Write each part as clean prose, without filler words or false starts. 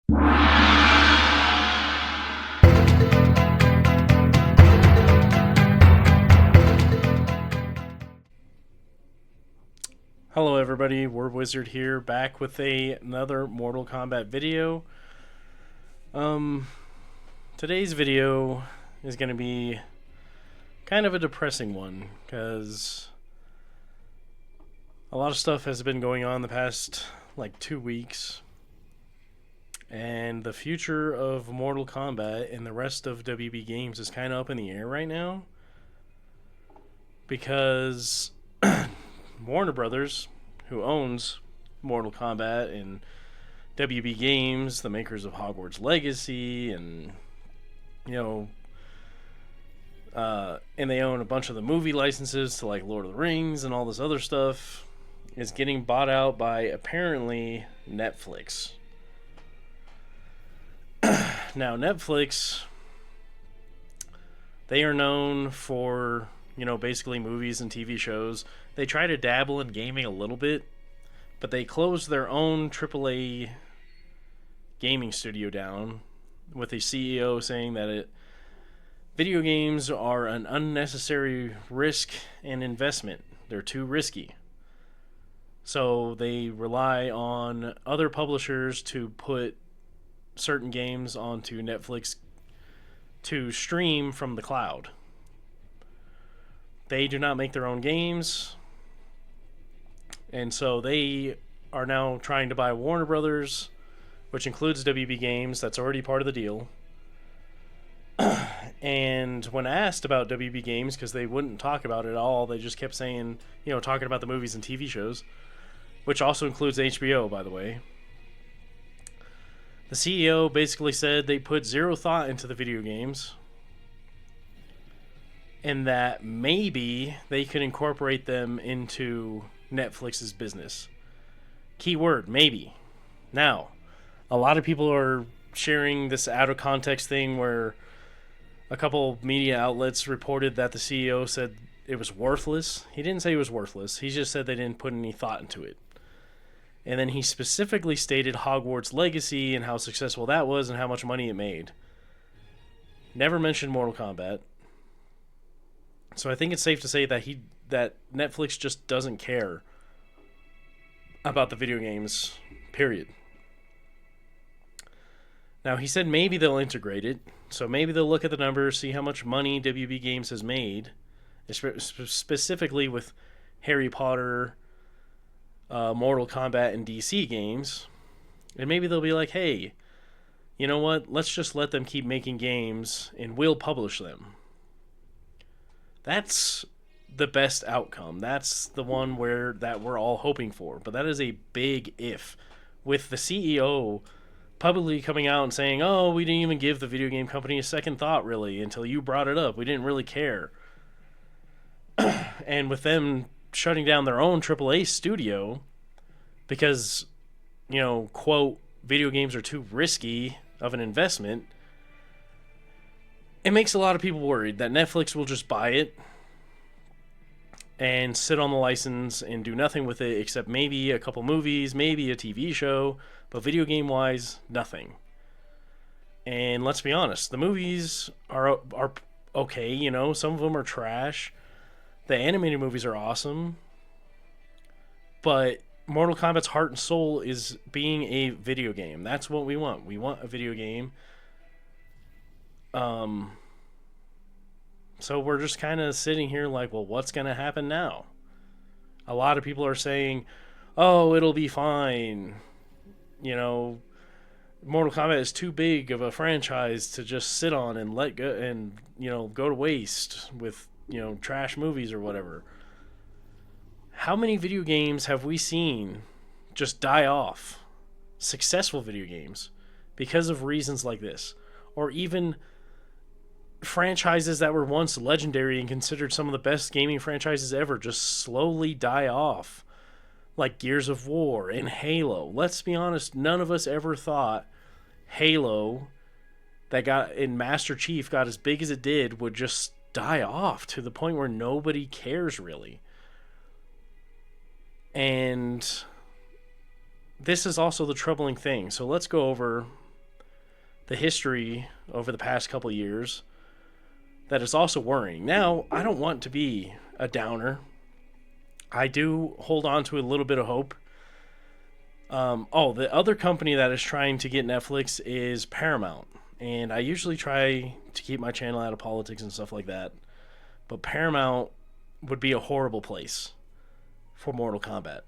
Hello everybody, Word Wizard here, back with another Mortal Kombat video. Today's video is going to be kind of a depressing one, because a lot of stuff has been going on the past, 2 weeks. And the future of Mortal Kombat and the rest of WB Games is kind of up in the air right now. Because Warner Brothers, who owns Mortal Kombat and WB Games, the makers of Hogwarts Legacy, and and they own a bunch of the movie licenses to Lord of the Rings and all this other stuff, is getting bought out by apparently Netflix. Now Netflix, they are known for basically movies and TV shows. They try to dabble in gaming a little bit, but they closed their own AAA gaming studio down, with the CEO saying that video games are an unnecessary risk and investment. They're too risky. So they rely on other publishers to put certain games onto Netflix to stream from the cloud. They do not make their own games, and so they are now trying to buy Warner Brothers, which includes WB Games. That's already part of the deal. And when asked about WB Games, because they wouldn't talk about it at all, they just kept saying, talking about the movies and TV shows, which also includes HBO, by the way. The CEO basically said they put zero thought into the video games, and that maybe they could incorporate them into Netflix's business. Keyword, maybe. Now, a lot of people are sharing this out of context thing where a couple media outlets reported that the CEO said it was worthless. He didn't say it was worthless. He just said they didn't put any thought into it. And then he specifically stated Hogwarts Legacy and how successful that was and how much money it made. Never mentioned Mortal Kombat. So I think it's safe to say that Netflix just doesn't care about the video games, period. Now, he said maybe they'll integrate it. So maybe they'll look at the numbers, see how much money WB Games has made, specifically with Harry Potter, Mortal Kombat, and DC games. And maybe they'll be like, hey, you know what? Let's just let them keep making games and we'll publish them. That's the best outcome. That's the one that we're all hoping for. But that is a big if. With the CEO publicly coming out and saying, oh, we didn't even give the video game company a second thought, really, until you brought it up. We didn't really care. And with them shutting down their own AAA studio because, quote, video games are too risky of an investment, it makes a lot of people worried that Netflix will just buy it and sit on the license and do nothing with it except maybe a couple movies, maybe a TV show, but video game wise, nothing. And let's be honest, the movies are okay, some of them are trash. The animated movies are awesome, but Mortal Kombat's heart and soul is being a video game. That's what we want. We want a video game. So we're just kind of sitting here like, well, what's going to happen now? A lot of people are saying, oh, it'll be fine. Mortal Kombat is too big of a franchise to just sit on and let go and, go to waste with, trash movies or whatever. How many video games have we seen just die off? Successful video games because of reasons like this. Or even franchises that were once legendary and considered some of the best gaming franchises ever just slowly die off, like Gears of War and Halo. Let's be honest, none of us ever thought Halo, Master Chief got as big as it did, would just die off to the point where nobody cares really. And this is also the troubling thing. So let's go over the history over the past couple of years that is also worrying. Now, I don't want to be a downer. I do hold on to a little bit of hope. The other company that is trying to get Netflix is Paramount. And I usually try to keep my channel out of politics and stuff like that. But Paramount would be a horrible place for Mortal Kombat.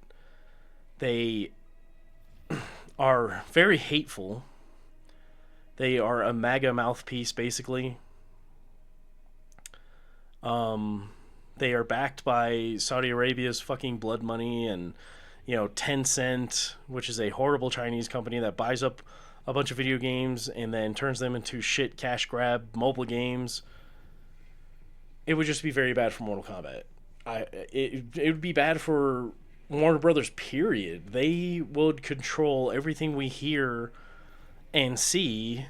They are very hateful. They are a MAGA mouthpiece, basically. They are backed by Saudi Arabia's fucking blood money and, Tencent, which is a horrible Chinese company that buys up a bunch of video games and then turns them into shit cash grab mobile games. It would just be very bad for Mortal Kombat. It would be bad for Warner Brothers, period. They would control everything we hear and see.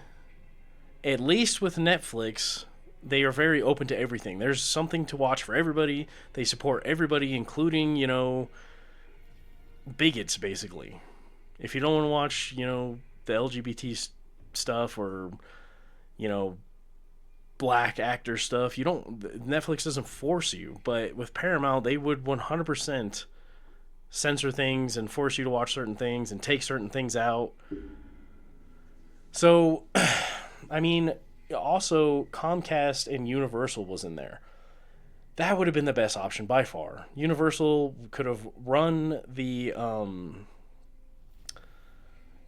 At least with Netflix, they are very open to everything. There's something to watch for everybody. They support everybody, including, bigots, basically. If you don't want to watch, the LGBT stuff or, black actor stuff, Netflix doesn't force you. But with Paramount, they would 100% censor things and force you to watch certain things and take certain things out. So, I mean, also Comcast and Universal was in there. That would have been the best option by far. Universal could have run the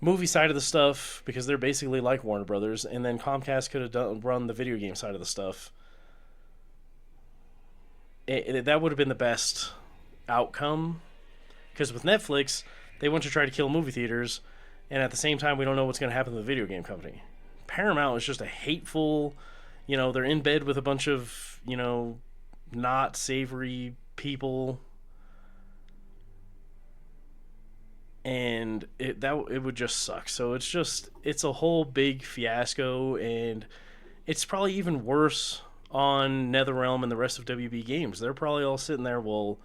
movie side of the stuff because they're basically like Warner Brothers, and then Comcast could have run the video game side of the stuff. That would have been the best outcome, because with Netflix, they want to try to kill movie theaters, and at the same time, we don't know what's going to happen to the video game company. Paramount is just a hateful, they're in bed with a bunch of, not savory people, and it would just suck. So it's a whole big fiasco, and it's probably even worse on NetherRealm and the rest of WB Games. They're probably all sitting there, well,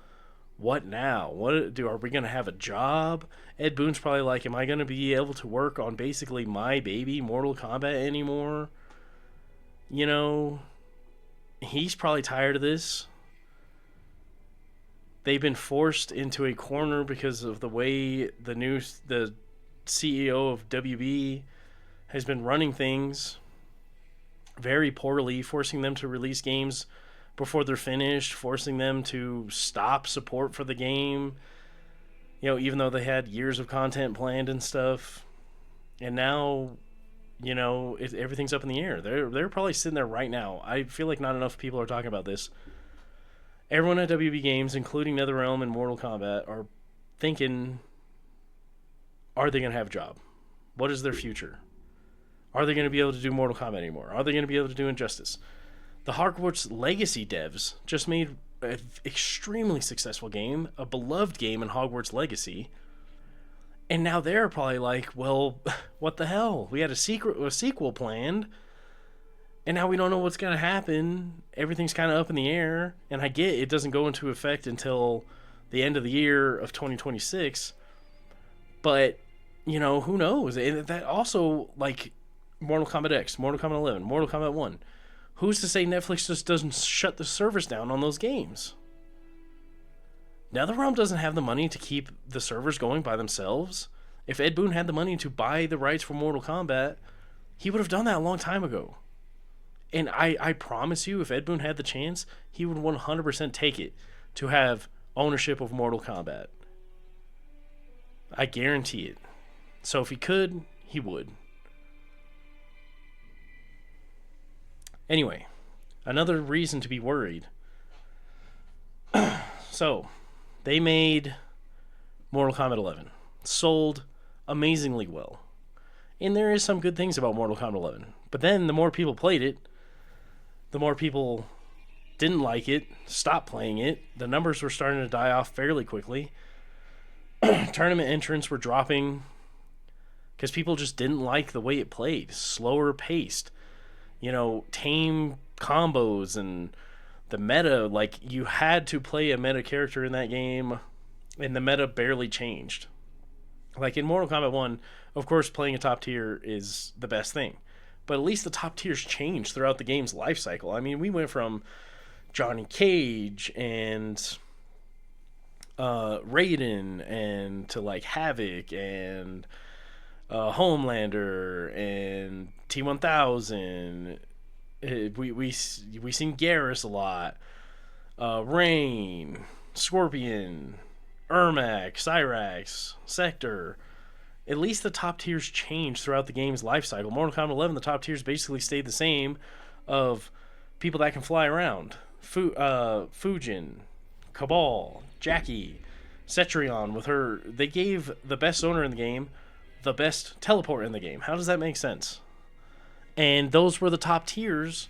what now? Are we going to have a job? Ed Boon's probably like, am I going to be able to work on basically my baby, Mortal Kombat, anymore? He's probably tired of this. They've been forced into a corner because of the way the CEO of WB has been running things very poorly, forcing them to release games before they're finished, forcing them to stop support for the game, even though they had years of content planned and stuff. And now, everything's up in the air. They're probably sitting there right now. I feel like not enough people are talking about this. Everyone at WB Games, including NetherRealm and Mortal Kombat, are thinking, are they going to have a job? What is their future? Are they going to be able to do Mortal Kombat anymore? Are they going to be able to do Injustice? The Hogwarts Legacy devs just made an extremely successful game, a beloved game in Hogwarts Legacy. And now they're probably like, well, what the hell? We had a sequel planned, and now we don't know what's going to happen. Everything's kind of up in the air, and I get it doesn't go into effect until the end of the year of 2026. But, who knows? And that also, like, Mortal Kombat X, Mortal Kombat 11, Mortal Kombat 1. Who's to say Netflix just doesn't shut the servers down on those games? NetherRealm doesn't have the money to keep the servers going by themselves. If Ed Boon had the money to buy the rights for Mortal Kombat, he would have done that a long time ago. And I promise you, if Ed Boon had the chance, he would 100% take it to have ownership of Mortal Kombat. I guarantee it. So if he could, he would. Anyway, another reason to be worried. So, they made Mortal Kombat 11. Sold amazingly well. And there is some good things about Mortal Kombat 11. But then the more people played it, the more people didn't like it, stopped playing it. The numbers were starting to die off fairly quickly. Tournament entrants were dropping because people just didn't like the way it played. Slower paced. Tame combos, and the meta, like, you had to play a meta character in that game, and the meta barely changed. Like in Mortal Kombat 1, of course, playing a top tier is the best thing. but at least the top tiers changed throughout the game's life cycle. I mean, we went from Johnny Cage and Raiden and to like Havoc and Homelander and T-1000. We seen Garrus a lot. Rain, Scorpion, Ermac, Cyrax, Sector. At least the top tiers changed throughout the game's life cycle. Mortal Kombat 11, the top tiers basically stayed the same of people that can fly around. Fujin, Cabal, Jackie, Cetrion with her. They gave the best owner in the game the best teleport in the game. How does that make sense? And those were the top tiers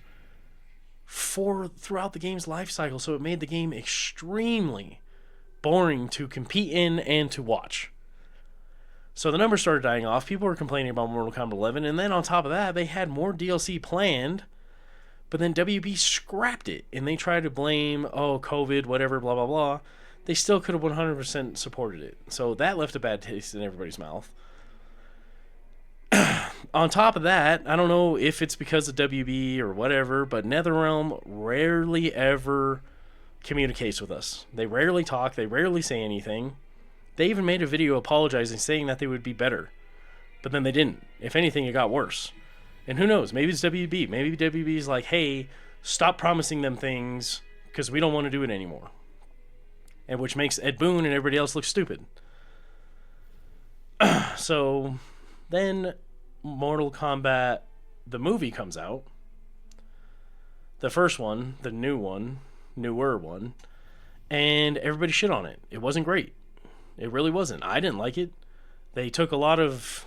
for throughout the game's life cycle, so it made the game extremely boring to compete in and to watch. So the numbers started dying off. People were complaining about Mortal Kombat 11, and then on top of that, they had more DLC planned, but then WB scrapped it, and they tried to blame, COVID, whatever, blah, blah, blah. They still could have 100% supported it. So that left a bad taste in everybody's mouth. On top of that, I don't know if it's because of WB or whatever, but NetherRealm rarely ever communicates with us. They rarely talk. They rarely say anything. They even made a video apologizing, saying that they would be better. But then they didn't. If anything, it got worse. And who knows? Maybe it's WB. Maybe WB's like, hey, stop promising them things because we don't want to do it anymore. And which makes Ed Boon and everybody else look stupid. So then Mortal Kombat, the movie, comes out. The first one, the newer one, and everybody shit on it. It wasn't great. It really wasn't. I didn't like it. They took a lot of,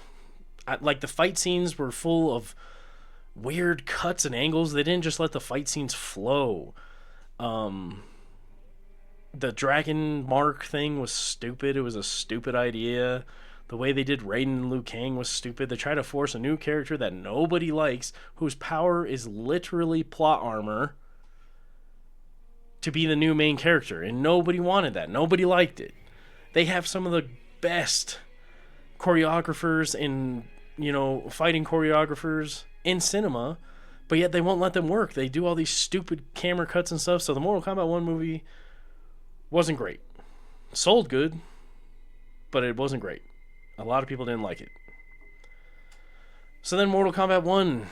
like, the fight scenes were full of weird cuts and angles. They didn't just let the fight scenes flow. The Dragon Mark thing was stupid. It was a stupid idea. The way they did Raiden and Liu Kang was stupid. They try to force a new character that nobody likes, whose power is literally plot armor, to be the new main character. And nobody wanted that. Nobody liked it. They have some of the best choreographers and, fighting choreographers in cinema, but yet they won't let them work. They do all these stupid camera cuts and stuff. So the Mortal Kombat 1 movie wasn't great. Sold good, but it wasn't great. A lot of people didn't like it. So then Mortal Kombat 1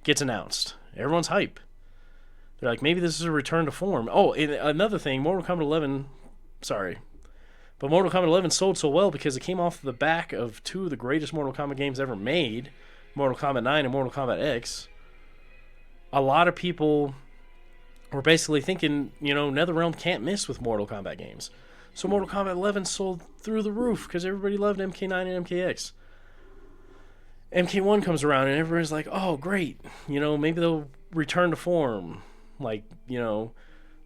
gets announced. Everyone's hype. They're like, maybe this is a return to form. Oh, and another thing, Mortal Kombat 11 sold so well because it came off the back of two of the greatest Mortal Kombat games ever made, Mortal Kombat 9 and Mortal Kombat X. A lot of people were basically thinking, NetherRealm can't miss with Mortal Kombat games. So Mortal Kombat 11 sold through the roof because everybody loved MK9 and MKX. MK1 comes around and everybody's like, oh, great. Maybe they'll return to form. Like,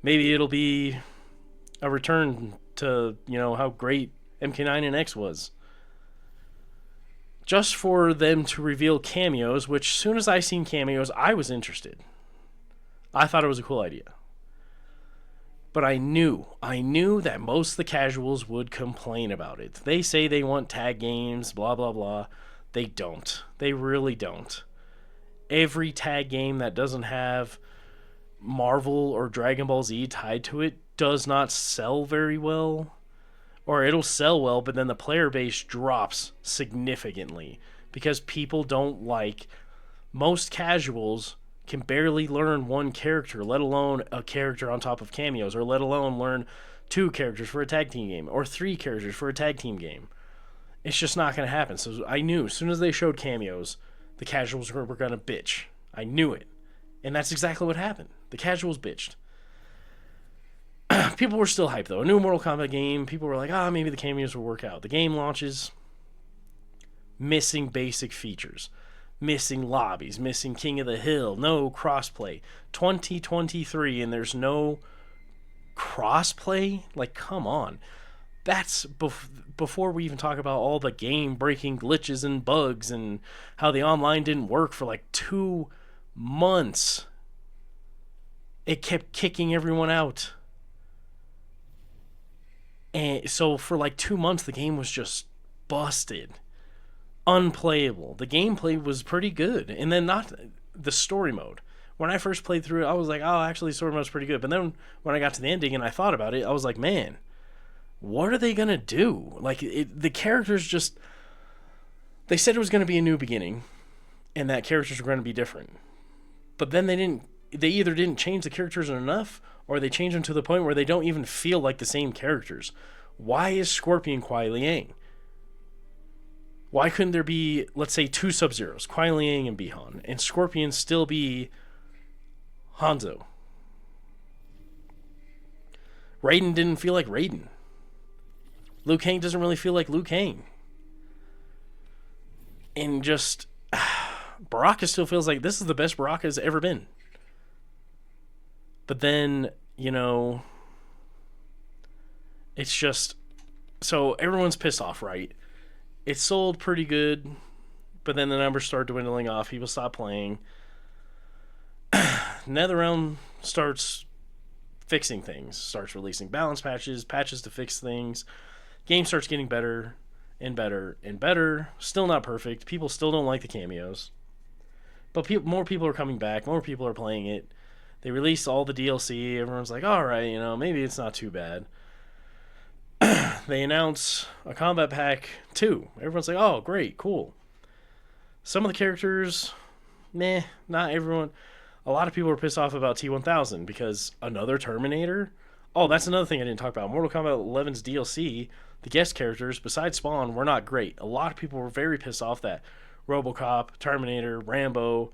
maybe it'll be a return to, how great MK9 and X was. Just for them to reveal cameos, which as soon as I seen cameos, I was interested. I thought it was a cool idea. But I knew that most of the casuals would complain about it. They say they want tag games, blah, blah, blah. They don't. They really don't. Every tag game that doesn't have Marvel or Dragon Ball Z tied to it does not sell very well. Or it'll sell well, but then the player base drops significantly. Because people don't like... Most casuals can barely learn one character, let alone a character on top of cameos, or let alone learn 2 characters for a tag team game, or 3 characters for a tag team game. It's just not going to happen. So I knew, as soon as they showed cameos, the casuals were going to bitch. I knew it. And that's exactly what happened. The casuals bitched. People were still hyped, though. A new Mortal Kombat game, people were like, maybe the cameos will work out. The game launches, missing basic features. Missing lobbies, missing King of the Hill, no crossplay. 2023 and there's no crossplay? Like, come on. That's before we even talk about all the game-breaking glitches and bugs and how the online didn't work for like 2 months. It kept kicking everyone out. And so for like 2 months, the game was just busted. unplayable. The gameplay was pretty good, and then not the story mode. When I first played through it, I was like, oh, actually, story mode's pretty good. But then when I got to the ending and I thought about it, I was like, man, what are they gonna do? Like, the characters just. They said it was gonna be a new beginning, and that characters were gonna be different. But then they didn't. They either didn't change the characters enough, or they changed them to the point where they don't even feel like the same characters. Why is Scorpion Kuai Liang? Why couldn't there be, let's say, 2 Sub-Zeros, Kuai Liang and Bihan, and Scorpion still be Hanzo? Raiden didn't feel like Raiden. Liu Kang doesn't really feel like Liu Kang. And just, Baraka still feels like this is the best Baraka's ever been. But then, it's just, so everyone's pissed off, right? It sold pretty good, but then the numbers start dwindling off. People stop playing. NetherRealm starts fixing things, starts releasing balance patches to fix things. Game starts getting better and better and better. Still not perfect. People still don't like the cameos. But more people are coming back. More people are playing it. They release all the DLC. Everyone's like, all right, maybe it's not too bad. They announce a Combat Pack 2. Everyone's like, oh, great, cool. Some of the characters, meh, not everyone. A lot of people were pissed off about T-1000 because another Terminator. Oh, that's another thing I didn't talk about. Mortal Kombat 11's DLC, the guest characters, besides Spawn, were not great. A lot of people were very pissed off that RoboCop, Terminator, Rambo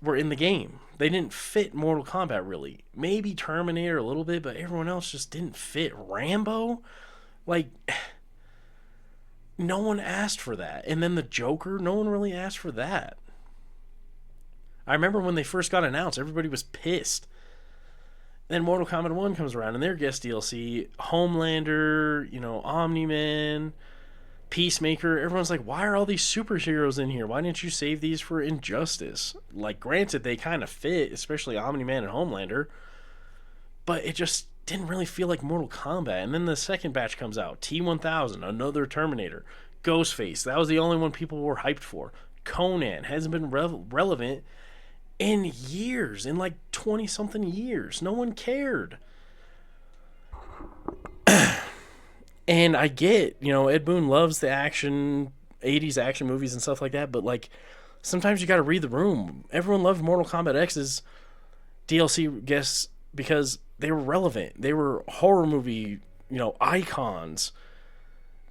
were in the game. They didn't fit Mortal Kombat, really. Maybe Terminator a little bit, but everyone else just didn't fit. Rambo? Like, no one asked for that. And then the Joker, no one really asked for that. I remember when they first got announced, everybody was pissed. Then Mortal Kombat 1 comes around, and their guest DLC, Homelander, Omni-Man, Peacemaker, everyone's like, why are all these superheroes in here? Why didn't you save these for Injustice? Like, granted, they kind of fit, especially Omni-Man and Homelander, but it just didn't really feel like Mortal Kombat. And then the second batch comes out, T-1000, another Terminator, Ghostface, that was the only one people were hyped for. Conan hasn't been relevant in years, in like 20-something years. No one cared. And I get, Ed Boon loves the action, 80s action movies and stuff like that, but like, sometimes you gotta read the room. Everyone loved Mortal Kombat X's DLC guests because they were relevant. They were horror movie, icons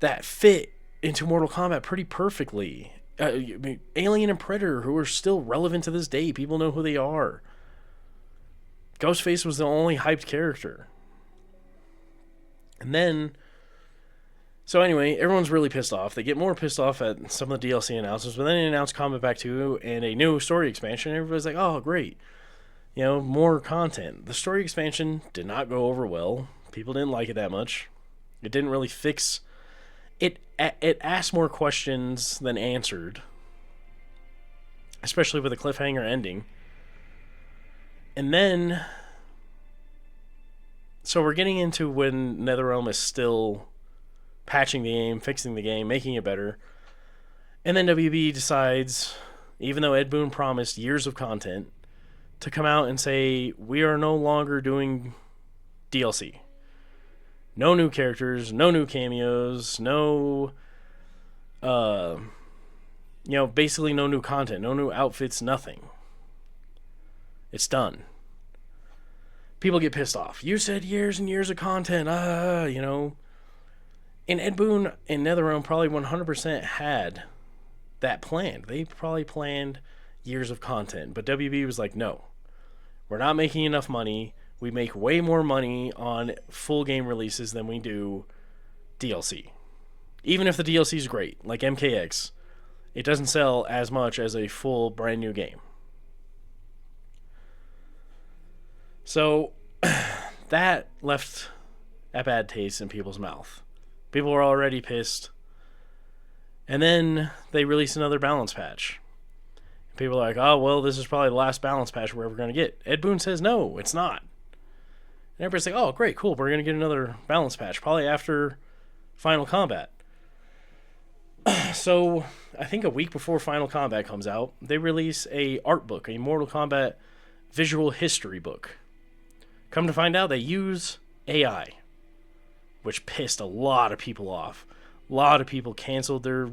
that fit into Mortal Kombat pretty perfectly. Alien and Predator, who are still relevant to this day. People know who they are. Ghostface was the only hyped character. And then, so anyway, everyone's really pissed off. They get more pissed off at some of the DLC announcements, but then they announce Combat Pack 2 and a new story expansion. Everybody's like, oh, great. More content. The story expansion did not go over well. People didn't like it that much. It didn't really fix... It asked more questions than answered. Especially with a cliffhanger ending. And then... So we're getting into when NetherRealm is still patching the game, fixing the game, making it better. And then WB decides, even though Ed Boon promised years of content, to come out and say, we are no longer doing DLC. No new characters, no new cameos, no, basically no new content, no new outfits, nothing. It's done. People get pissed off. You said years and years of content, And Ed Boon and NetherRealm probably 100% had that planned. They probably planned years of content. But WB was like, no, we're not making enough money. We make way more money on full game releases than we do DLC. Even if the DLC is great, like MKX, it doesn't sell as much as a full brand new game. So that left a bad taste in people's mouth. People were already pissed. And then they released another balance patch. People are like, oh, well, this is probably the last balance patch we're ever going to get. Ed Boon says, no, it's not. And everybody's like, oh, great, cool, we're going to get another balance patch, probably after Final Combat. So I think a week before Final Kombat comes out, they release a art book, a Mortal Kombat visual history book. Come to find out, they use AI, which pissed a lot of people off. A lot of people canceled their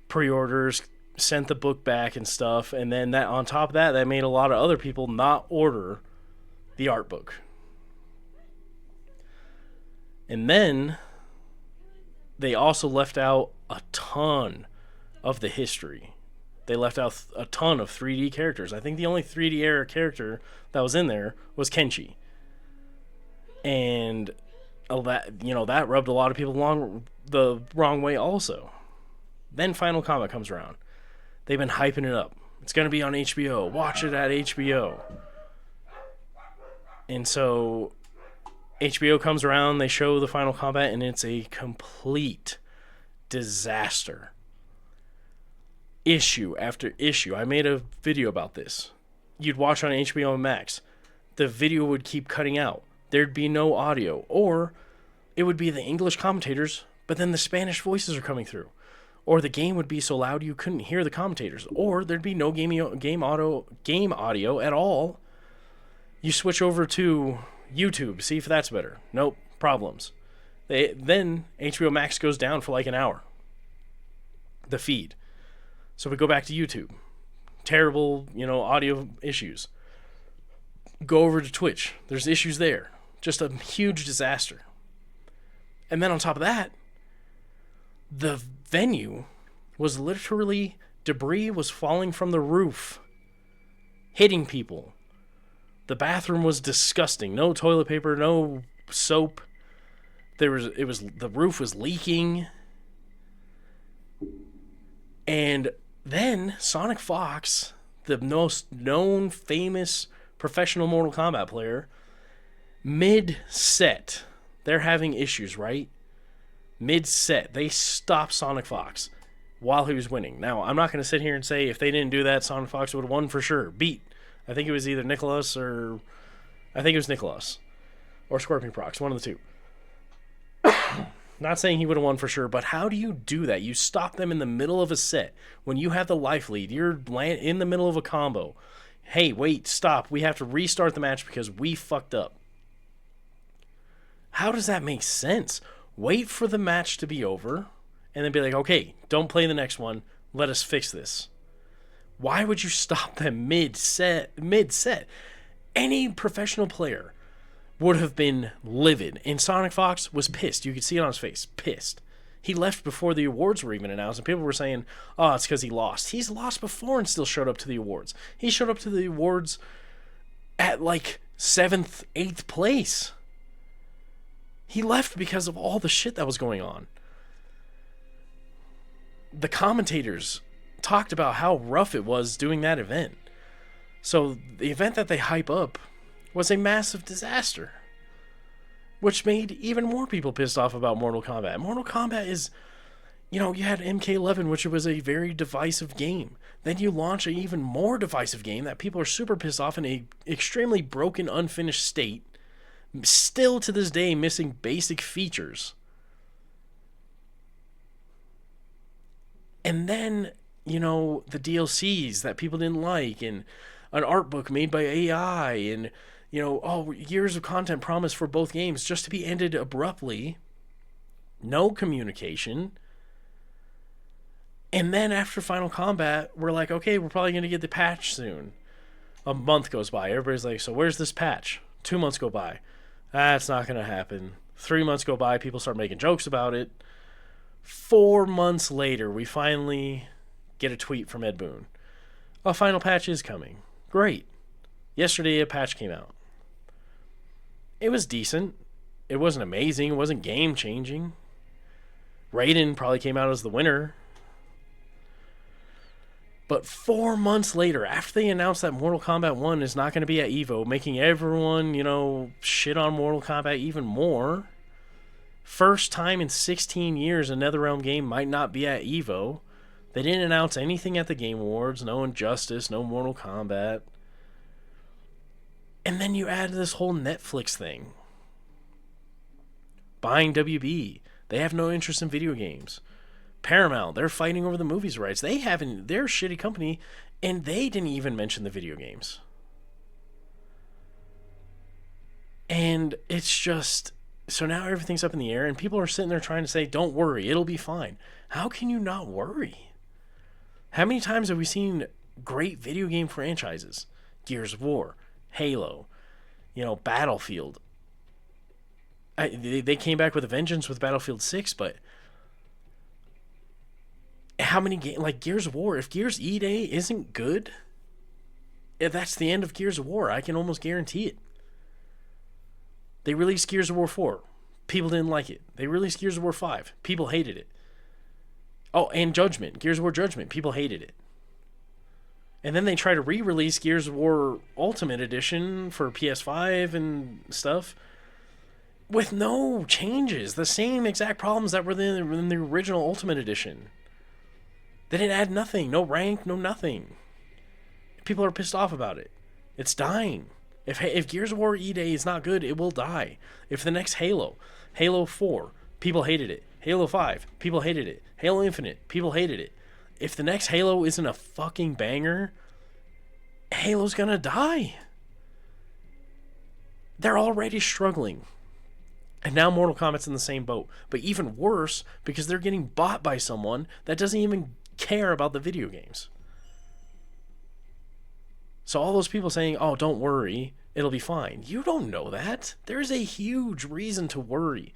pre-orders, sent the book back and stuff, and then that on top of that, that made a lot of other people not order the art book. And then they also left out a ton of the history. They left out a ton of 3D characters. I think the only 3D era character that was in there was Kenshi. And that rubbed a lot of people the wrong way also. Then Final Kombat comes around. They've been hyping it up. It's going to be on HBO. Watch it at HBO. And so HBO comes around, they show the Final Kombat, and it's a complete disaster. Issue after issue. I made a video about this. You'd watch on HBO Max. The video would keep cutting out. There'd be no audio. Or it would be the English commentators, but then the Spanish voices are coming through. Or the game would be so loud you couldn't hear the commentators. Or there'd be no game audio at all. You switch over to YouTube, see if that's better. Nope, problems. Then HBO Max goes down for like an hour. The feed. So we go back to YouTube. Terrible, audio issues. Go over to Twitch. There's issues there. Just a huge disaster. And then on top of that, the venue was literally, debris was falling from the roof, hitting people. The bathroom was disgusting. No toilet paper, no soap. The roof was leaking. And then Sonic Fox, the most known, famous professional Mortal Kombat player, mid-set, they're having issues, right? Mid-set, they stopped Sonic Fox while he was winning. Now, I'm not going to sit here and say if they didn't do that, Sonic Fox would have won for sure. I think it was either Nicholas or Scorpion Prox, one of the two. Not saying he would have won for sure, but how do you do that? You stop them in the middle of a set. When you have the life lead, you're in the middle of a combo. Hey, wait, stop. We have to restart the match because we fucked up. How does that make sense? Wait for the match to be over and then be like, okay, don't play the next one. Let us fix this. Why would you stop them mid-set? Any professional player would have been livid. And Sonic Fox was pissed. You could see it on his face. Pissed. He left before the awards were even announced, and people were saying, oh, it's because he lost. He's lost before and still showed up to the awards. He showed up to the awards at like 7th, 8th place. He left because of all the shit that was going on. The commentators talked about how rough it was doing that event. So the event that they hype up was a massive disaster, which made even more people pissed off about Mortal Kombat. Mortal Kombat is, you had MK11, which was a very divisive game. Then you launch an even more divisive game that people are super pissed off in a extremely broken, unfinished state, still to this day missing basic features. And then, the DLCs that people didn't like, and an art book made by AI, and years of content promised for both games just to be ended abruptly. No communication. And then after Final Kombat, we're like, okay, we're probably going to get the patch soon. A month goes by. Everybody's like, so where's this patch? 2 months go by. That's not going to happen. 3 months go by. People start making jokes about it. 4 months later, we finally get a tweet from Ed Boon. A final patch is coming. Great. Yesterday, a patch came out. It was decent. It wasn't amazing. It wasn't game-changing. Raiden probably came out as the winner. But 4 months later, after they announced that Mortal Kombat 1 is not going to be at EVO, making everyone, shit on Mortal Kombat even more. First time in 16 years a NetherRealm game might not be at EVO. They didn't announce anything at the Game Awards. No Injustice, no Mortal Kombat. And then you add this whole Netflix thing. Buying WB. They have no interest in video games. Paramount, they're fighting over the movies rights. They haven't, they're a shitty company, and they didn't even mention the video games. And it's just, so now everything's up in the air, and people are sitting there trying to say, don't worry, it'll be fine. How can you not worry? How many times have we seen great video game franchises? Gears of War, Halo, Battlefield. They came back with a vengeance with Battlefield 6, but how many games, like Gears of War, if Gears E-Day isn't good, that's the end of Gears of War. I can almost guarantee it. They released Gears of War 4. People didn't like it. They released Gears of War 5. People hated it. Oh, and Judgment. Gears of War Judgment. People hated it. And then they try to re-release Gears of War Ultimate Edition for PS5 and stuff with no changes. The same exact problems that were in the original Ultimate Edition. They didn't add nothing. No rank, no nothing. People are pissed off about it. It's dying. If Gears of War E-Day is not good, it will die. If the next Halo 4, people hated it. Halo 5, people hated it. Halo Infinite, people hated it. If the next Halo isn't a fucking banger, Halo's gonna die. They're already struggling. And now Mortal Kombat's in the same boat. But even worse, because they're getting bought by someone that doesn't even care about the video games. So all those people saying, oh, don't worry, it'll be fine. You don't know that. There's a huge reason to worry.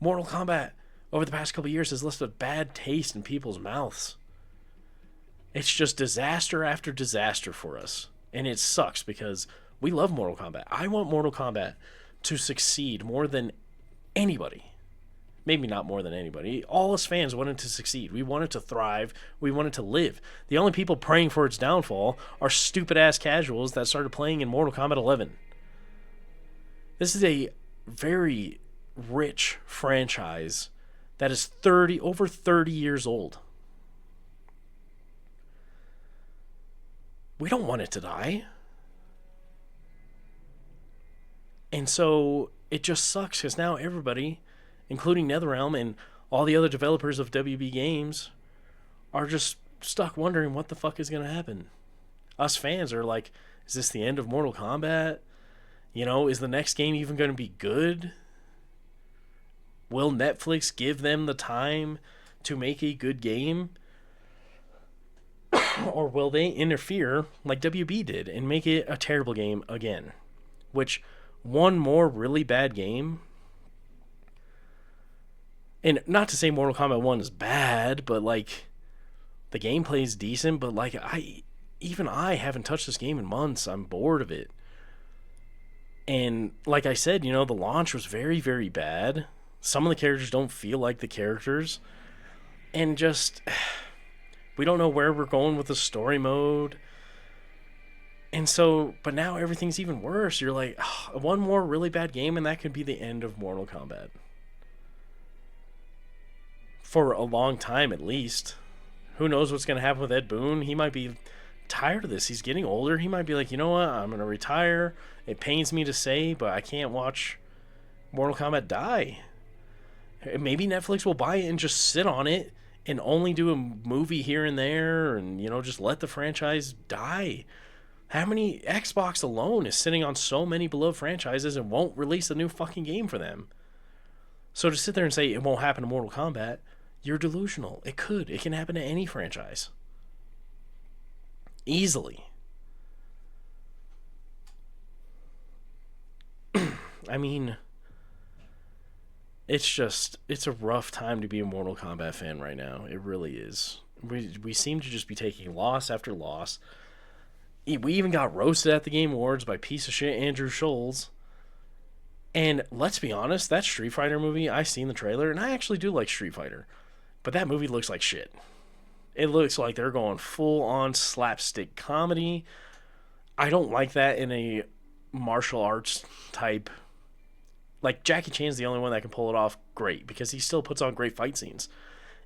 Mortal Kombat, over the past couple of years, has left a bad taste in people's mouths. It's just disaster after disaster for us. And it sucks because we love Mortal Kombat. I want Mortal Kombat to succeed more than anybody. Maybe not more than anybody. All us fans want it to succeed. We want it to thrive. We want it to live. The only people praying for its downfall are stupid-ass casuals that started playing in Mortal Kombat 11. This is a very rich franchise that is over 30 years old. We don't want it to die. And so it just sucks because now everybody, including NetherRealm and all the other developers of WB games, are just stuck wondering what the fuck is going to happen. Us fans are like, is this the end of Mortal Kombat? Is the next game even going to be good? Will Netflix give them the time to make a good game? Or will they interfere like WB did and make it a terrible game again? Which, one more really bad game, and not to say Mortal Kombat 1 is bad, but like the gameplay is decent, but like I haven't touched this game in months. I'm bored of it. And like I said, the launch was very, very bad. Some of the characters don't feel like the characters. And just, we don't know where we're going with the story mode. And so, but now everything's even worse. You're like, oh, one more really bad game and that could be the end of Mortal Kombat. For a long time at least. Who knows what's going to happen with Ed Boon? He might be tired of this. He's getting older. He might be like, you know what? I'm going to retire. It pains me to say, but I can't watch Mortal Kombat die. Maybe Netflix will buy it and just sit on it and only do a movie here and there and, just let the franchise die. How many? Xbox alone is sitting on so many beloved franchises and won't release a new fucking game for them. So to sit there and say it won't happen to Mortal Kombat, you're delusional. It could. It can happen to any franchise. Easily. I mean, it's a rough time to be a Mortal Kombat fan right now. It really is. We seem to just be taking loss after loss. We even got roasted at the Game Awards by piece of shit Andrew Scholes. And let's be honest, that Street Fighter movie, I seen the trailer, and I actually do like Street Fighter. But that movie looks like shit. It looks like they're going full-on slapstick comedy. I don't like that in a martial arts type. Like, Jackie Chan's the only one that can pull it off great, because he still puts on great fight scenes.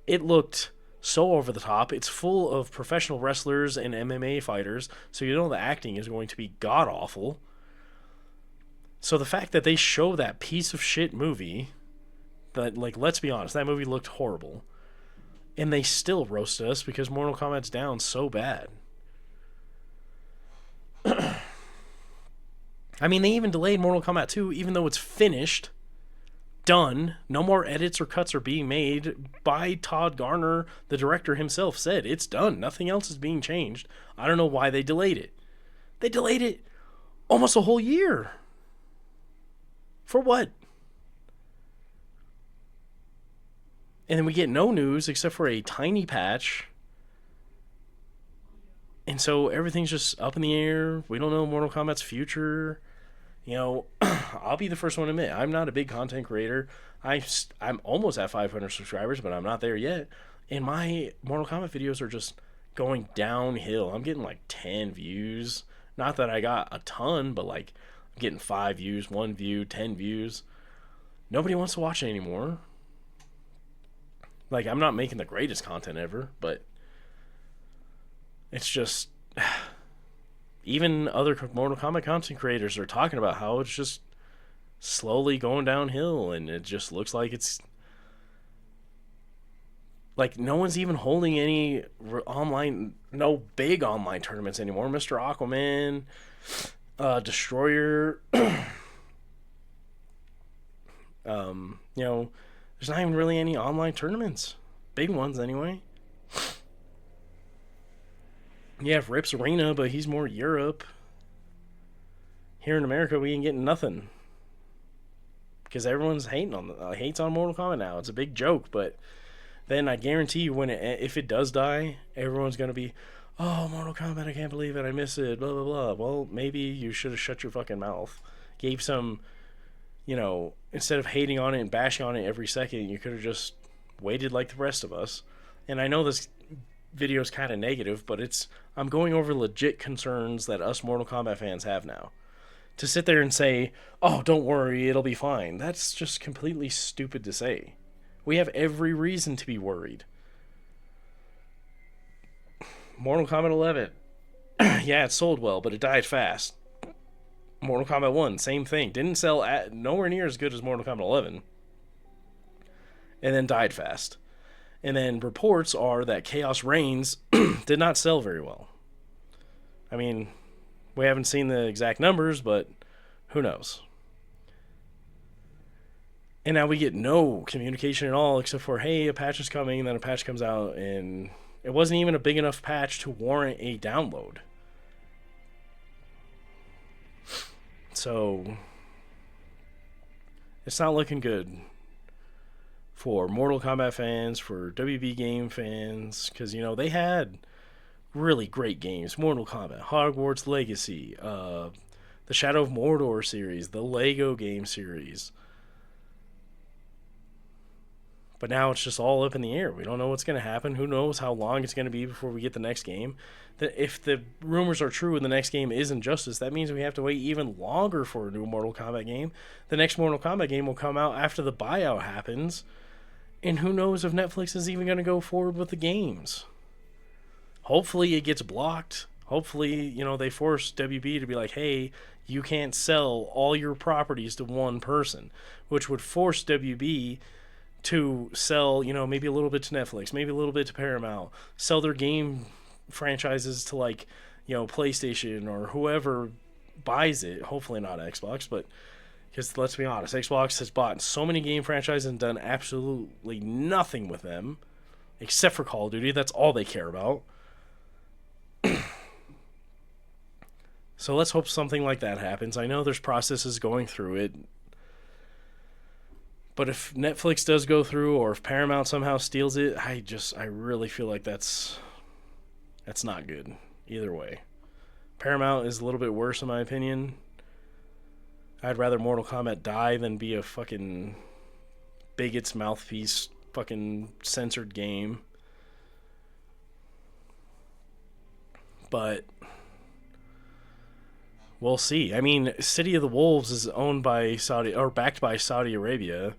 It looked so over the top. It's full of professional wrestlers and MMA fighters, so you know the acting is going to be god-awful. So the fact that they show that piece of shit movie, that, like, let's be honest, that movie looked horrible. And they still roasted us because Mortal Kombat's down so bad. I mean, they even delayed Mortal Kombat 2, even though it's finished, done. No more edits or cuts are being made. By Todd Garner, the director himself, said it's done. Nothing else is being changed. I don't know why they delayed it. They delayed it almost a whole year. For what? And then we get no news except for a tiny patch. And so everything's just up in the air. We don't know Mortal Kombat's future. You know, I'll be the first one to admit, I'm not a big content creator. I'm almost at 500 subscribers, but I'm not there yet. And my Mortal Kombat videos are just going downhill. I'm getting like 10 views. Not that I got a ton, but like I'm getting 5 views, 1 view, 10 views. Nobody wants to watch it anymore. Like, I'm not making the greatest content ever, but it's just... Even other Mortal Kombat content creators are talking about how it's just slowly going downhill, and it just looks like it's... Like, no one's even holding any online... No big online tournaments anymore. Mr. Aquaman, Destroyer... you know, there's not even really any online tournaments. Big ones, anyway. You have Rip's Arena, but he's more Europe. Here in America, we ain't getting nothing. Because everyone's hating on hates on Mortal Kombat now. It's a big joke, but then I guarantee you if it does die, everyone's going to be, oh, Mortal Kombat, I can't believe it, I miss it, blah, blah, blah. Well, maybe you should have shut your fucking mouth. Gave some, you know, instead of hating on it and bashing on it every second, you could have just waited like the rest of us. And I know this video is kind of negative, but I'm going over legit concerns that us Mortal Kombat fans have now. To sit there and say, oh, don't worry, it'll be fine, that's just completely stupid to say. We have every reason to be worried. Mortal Kombat 11. Yeah, it sold well, but it died fast. Mortal Kombat 1, same thing. Didn't sell nowhere near as good as Mortal Kombat 11. And then died fast. And then reports are that Chaos Reigns did not sell very well. I mean, we haven't seen the exact numbers, but who knows? And now we get no communication at all except for, hey, a patch is coming, and then a patch comes out, and it wasn't even a big enough patch to warrant a download. So, it's not looking good for Mortal Kombat fans, for WB game fans, because, you know, they had really great games. Mortal Kombat, Hogwarts Legacy, the Shadow of Mordor series, the Lego game series. But now it's just all up in the air. We don't know what's going to happen. Who knows how long it's going to be before we get the next game. If the rumors are true and the next game is Injustice, that means we have to wait even longer for a new Mortal Kombat game. The next Mortal Kombat game will come out after the buyout happens. And who knows if Netflix is even going to go forward with the games. Hopefully it gets blocked. Hopefully, you know, they force WB to be like, hey, you can't sell all your properties to one person. Which would force WB to sell, you know, maybe a little bit to Netflix, maybe a little bit to Paramount, sell their game franchises to, like, you know, PlayStation or whoever buys it. Hopefully not Xbox, but because let's be honest, Xbox has bought so many game franchises and done absolutely nothing with them except for Call of Duty. That's all they care about. So let's hope something like that happens. I know there's processes going through it. But if Netflix does go through, or if Paramount somehow steals it, I really feel like that's not good. Either way. Paramount is a little bit worse in my opinion. I'd rather Mortal Kombat die than be a fucking bigot's mouthpiece fucking censored game. But we'll see. I mean, City of the Wolves is owned by Saudi, or backed by Saudi Arabia,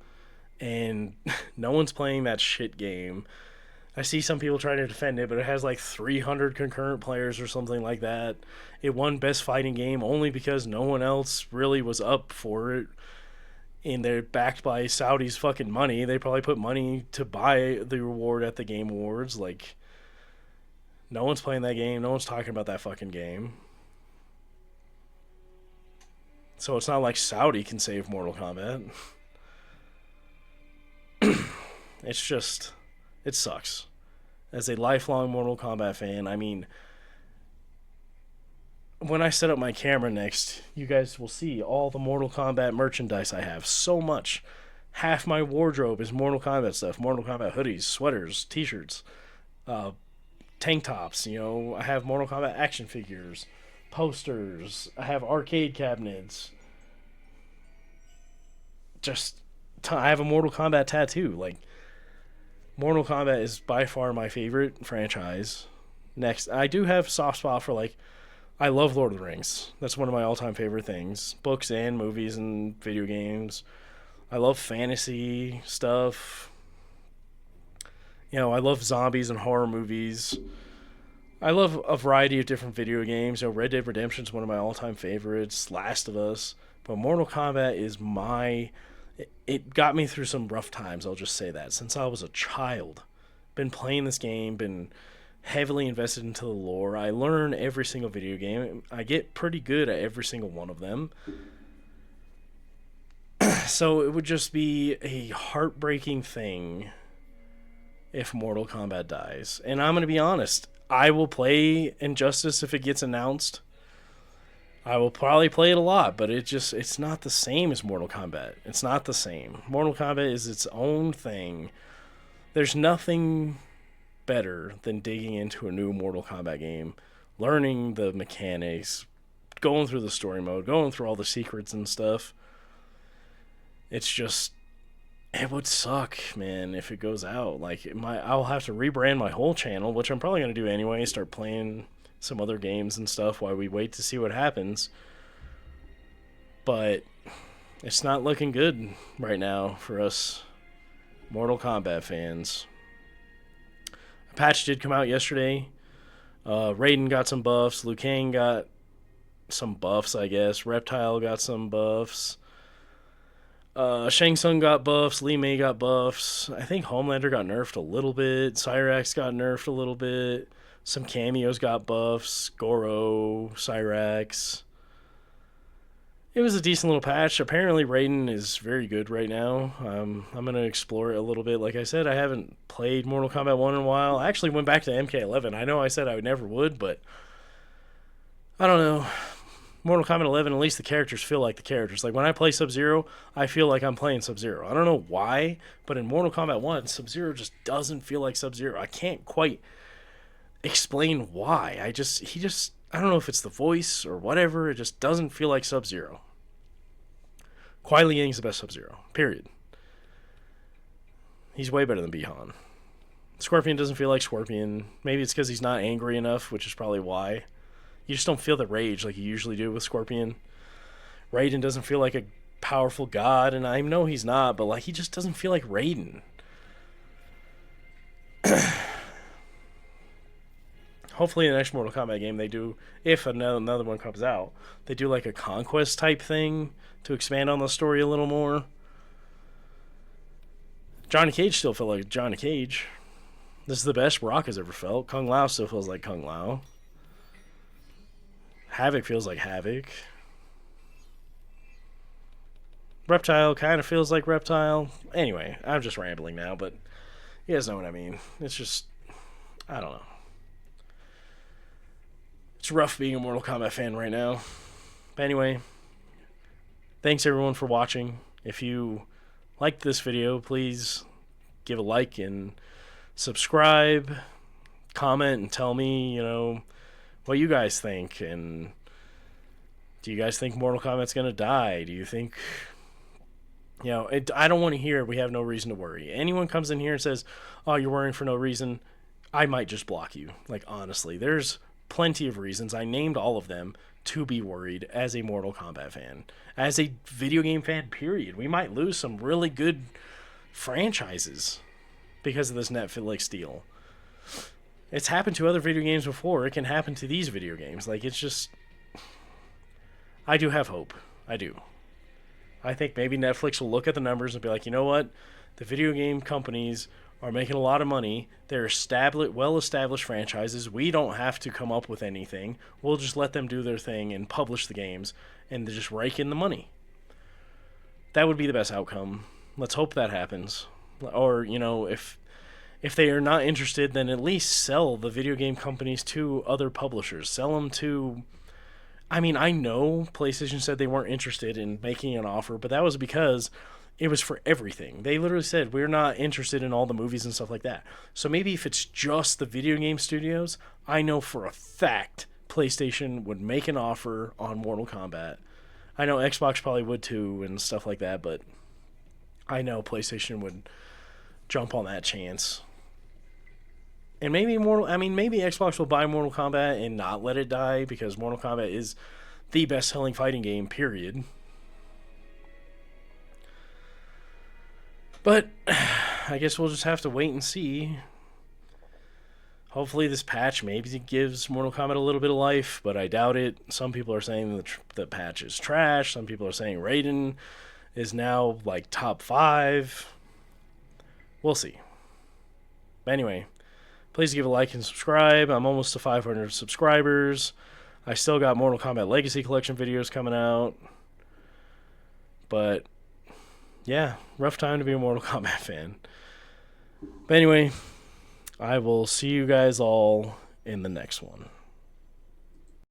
and no one's playing that shit game. I see some people trying to defend it, but it has like 300 concurrent players or something like that. It won Best Fighting Game only because no one else really was up for it. and they're backed by Saudi's fucking money. They probably put money to buy the reward at the Game Awards. Like, no one's playing that game. No one's talking about that fucking game. So it's not like Saudi can save Mortal Kombat. It's just, it sucks. As a lifelong Mortal Kombat fan, I mean, when I set up my camera next, you guys will see all the Mortal Kombat merchandise I have. So much. Half my wardrobe is Mortal Kombat stuff. Mortal Kombat hoodies, sweaters, t-shirts, tank tops. You know, I have Mortal Kombat action figures, posters. I have arcade cabinets. I have a Mortal Kombat tattoo. Like, Mortal Kombat is by far my favorite franchise. Next, I do have soft spot for, like, I love Lord of the Rings. That's one of my all-time favorite things. Books and movies and video games. I love fantasy stuff. You know, I love zombies and horror movies. I love a variety of different video games. You know, Red Dead Redemption is one of my all-time favorites. Last of Us. But Mortal Kombat is it got me through some rough times, I'll just say that. Since I was a child. Been playing this game, been heavily invested into the lore. I learn every single video game. I get pretty good at every single one of them. So it would just be a heartbreaking thing if Mortal Kombat dies. And I'm going to be honest, I will play Injustice if it gets announced. I will probably play it a lot, but it's not the same as Mortal Kombat. It's not the same. Mortal Kombat is its own thing. There's nothing better than digging into a new Mortal Kombat game, learning the mechanics, going through the story mode, going through all the secrets and stuff. It's just, it would suck, man, if it goes out. Like, I'll have to rebrand my whole channel, which I'm probably going to do anyway, start playing some other games and stuff while we wait to see what happens. But it's not looking good right now for us Mortal Kombat fans. A patch did come out yesterday. Raiden got some buffs. Liu Kang got some buffs, I guess. Reptile got some buffs. Shang Tsung got buffs. Li Mei got buffs. I think Homelander got nerfed a little bit. Cyrax got nerfed a little bit. Some cameos got buffs. Goro, Cyrax. It was a decent little patch. Apparently Raiden is very good right now. I'm going to explore it a little bit. Like I said, I haven't played Mortal Kombat 1 in a while. I actually went back to MK11. I know I said I never would, but I don't know. Mortal Kombat 11, at least the characters feel like the characters. Like, when I play Sub-Zero, I feel like I'm playing Sub-Zero. I don't know why, but in Mortal Kombat 1, Sub-Zero just doesn't feel like Sub-Zero. I can't quite explain why. I don't know if it's the voice or whatever. It just doesn't feel like Sub-Zero. Kuai Liang's the best Sub-Zero. Period. He's way better than Bi-Han. Scorpion doesn't feel like Scorpion. Maybe it's because he's not angry enough, which is probably why. You just don't feel the rage like you usually do with Scorpion. Raiden doesn't feel like a powerful god, and I know he's not, but like, he just doesn't feel like Raiden. Hopefully in the next Mortal Kombat game they do, if another one comes out, they do like a conquest type thing to expand on the story a little more. Johnny Cage still felt like Johnny Cage. This is the best Brock has ever felt. Kung Lao still feels like Kung Lao. Havoc feels like Havoc. Reptile kind of feels like Reptile. Anyway, I'm just rambling now, but you guys know what I mean. It's just, I don't know. It's rough being a Mortal Kombat fan right now. But anyway, thanks everyone for watching. If you liked this video, please give a like and subscribe, comment, and tell me, what you guys think. And do you guys think Mortal Kombat's going to die? Do you think, I don't want to hear we have no reason to worry. Anyone comes in here and says, oh, you're worrying for no reason, I might just block you. Like, honestly, there's plenty of reasons. I named all of them to be worried as a Mortal Kombat fan. As a video game fan, period. We might lose some really good franchises because of this Netflix deal. It's happened to other video games before. It can happen to these video games. Like, it's just, I do have hope. I do. I think maybe Netflix will look at the numbers and be like, you know what? The video game companies are making a lot of money. They're well-established franchises. We don't have to come up with anything. We'll just let them do their thing and publish the games and just rake in the money. That would be the best outcome. Let's hope that happens. Or, if they are not interested, then at least sell the video game companies to other publishers. Sell them to... I mean, I know PlayStation said they weren't interested in making an offer, but that was because it was for everything. They literally said, we're not interested in all the movies and stuff like that. So maybe if it's just the video game studios, I know for a fact PlayStation would make an offer on Mortal Kombat. I know Xbox probably would too and stuff like that, but I know PlayStation would jump on that chance. And maybe Xbox will buy Mortal Kombat and not let it die, because Mortal Kombat is the best-selling fighting game, period. But I guess we'll just have to wait and see. Hopefully this patch maybe gives Mortal Kombat a little bit of life, but I doubt it. Some people are saying the patch is trash. Some people are saying Raiden is now like top 5. We'll see. But anyway, please give a like and subscribe. I'm almost to 500 subscribers. I still got Mortal Kombat Legacy Collection videos coming out. But yeah, rough time to be a Mortal Kombat fan. But anyway, I will see you guys all in the next one.